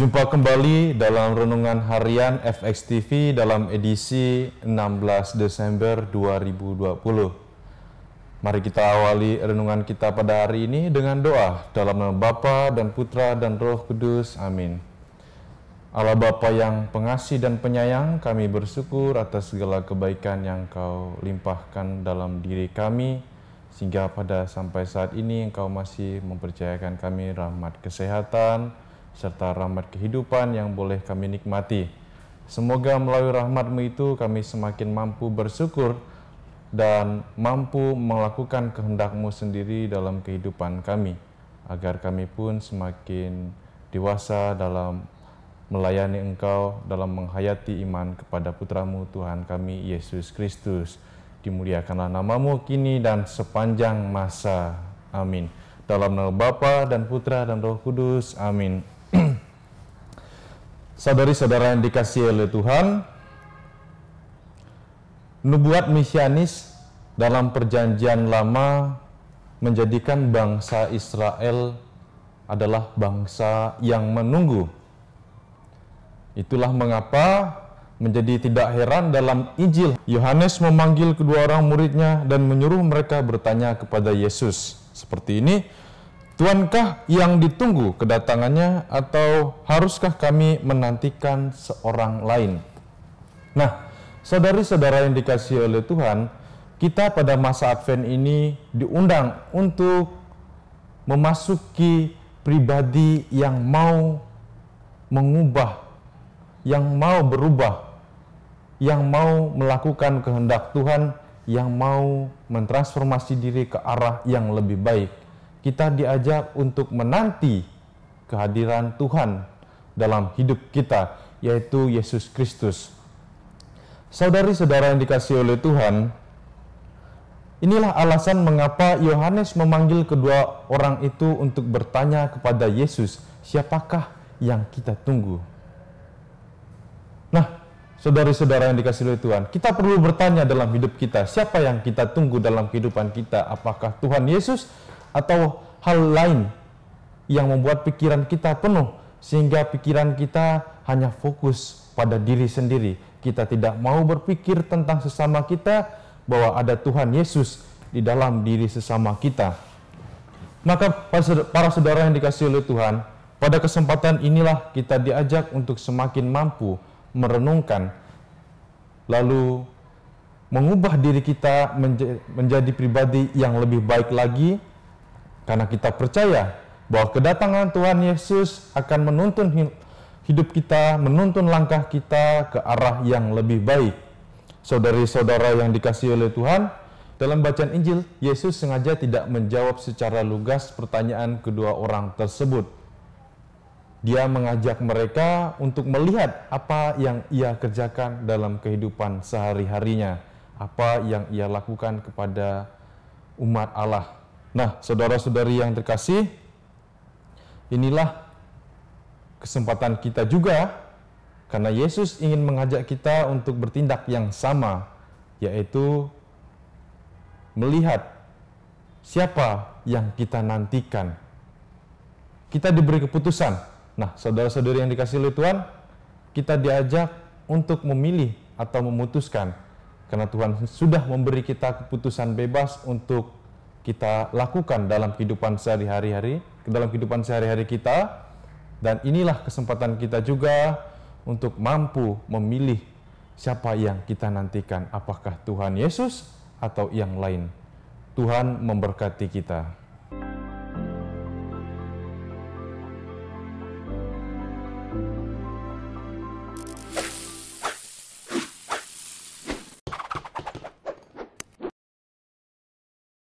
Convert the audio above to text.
Jumpa kembali dalam Renungan Harian FX TV dalam edisi 16 Desember 2020. Mari kita awali renungan kita pada hari ini dengan doa dalam nama Bapa dan Putra dan Roh Kudus. Amin. Allah Bapa yang pengasih dan penyayang, kami bersyukur atas segala kebaikan yang Kau limpahkan dalam diri kami, sehingga pada sampai saat ini Engkau masih mempercayakan kami rahmat kesehatan, serta rahmat kehidupan yang boleh kami nikmati. Semoga melalui rahmat-Mu itu kami semakin mampu bersyukur dan mampu melakukan kehendak-Mu sendiri dalam kehidupan kami, agar kami pun semakin dewasa dalam melayani Engkau, dalam menghayati iman kepada Putra-Mu Tuhan kami, Yesus Kristus. Dimuliakanlah nama-Mu kini dan sepanjang masa. Amin. Dalam nama Bapa dan Putra dan Roh Kudus. Amin. Saudari-saudara yang dikasihi oleh Tuhan, nubuat mesianis dalam perjanjian lama menjadikan bangsa Israel adalah bangsa yang menunggu. Itulah mengapa menjadi tidak heran dalam Injil, Yohanes memanggil kedua orang muridnya dan menyuruh mereka bertanya kepada Yesus seperti ini, "Tuankah yang ditunggu kedatangannya, atau haruskah kami menantikan seorang lain?" Nah, saudari-saudara yang dikasihi oleh Tuhan, kita pada masa Advent ini diundang untuk memasuki pribadi yang mau mengubah, yang mau berubah, yang mau melakukan kehendak Tuhan, yang mau mentransformasi diri ke arah yang lebih baik. Kita diajak untuk menanti kehadiran Tuhan dalam hidup kita, yaitu Yesus Kristus. Saudari-saudara yang dikasihi oleh Tuhan, inilah alasan mengapa Yohanes memanggil kedua orang itu untuk bertanya kepada Yesus, siapakah yang kita tunggu? Nah, saudari-saudara yang dikasihi oleh Tuhan, kita perlu bertanya dalam hidup kita, siapa yang kita tunggu dalam kehidupan kita? Apakah Tuhan Yesus atau hal lain yang membuat pikiran kita penuh, sehingga pikiran kita hanya fokus pada diri sendiri. Kita tidak mau berpikir tentang sesama kita, bahwa ada Tuhan Yesus di dalam diri sesama kita. Maka para saudara yang dikasihi oleh Tuhan, pada kesempatan inilah kita diajak untuk semakin mampu merenungkan, lalu mengubah diri kita menjadi pribadi yang lebih baik lagi, karena kita percaya bahwa kedatangan Tuhan Yesus akan menuntun hidup kita, menuntun langkah kita ke arah yang lebih baik. Saudari-saudara yang dikasihi oleh Tuhan, dalam bacaan Injil, Yesus sengaja tidak menjawab secara lugas pertanyaan kedua orang tersebut. Dia mengajak mereka untuk melihat apa yang ia kerjakan dalam kehidupan sehari-harinya, apa yang ia lakukan kepada umat Allah. Nah, saudara-saudari yang terkasih, inilah kesempatan kita juga, karena Yesus ingin mengajak kita untuk bertindak yang sama, yaitu melihat siapa yang kita nantikan. Kita diberi keputusan. Nah, saudara-saudari yang dikasihi oleh Tuhan, kita diajak untuk memilih atau memutuskan, karena Tuhan sudah memberi kita keputusan bebas untuk kita lakukan dalam kehidupan sehari-hari, kita, dan inilah kesempatan kita juga untuk mampu memilih siapa yang kita nantikan, apakah Tuhan Yesus atau yang lain. Tuhan memberkati kita.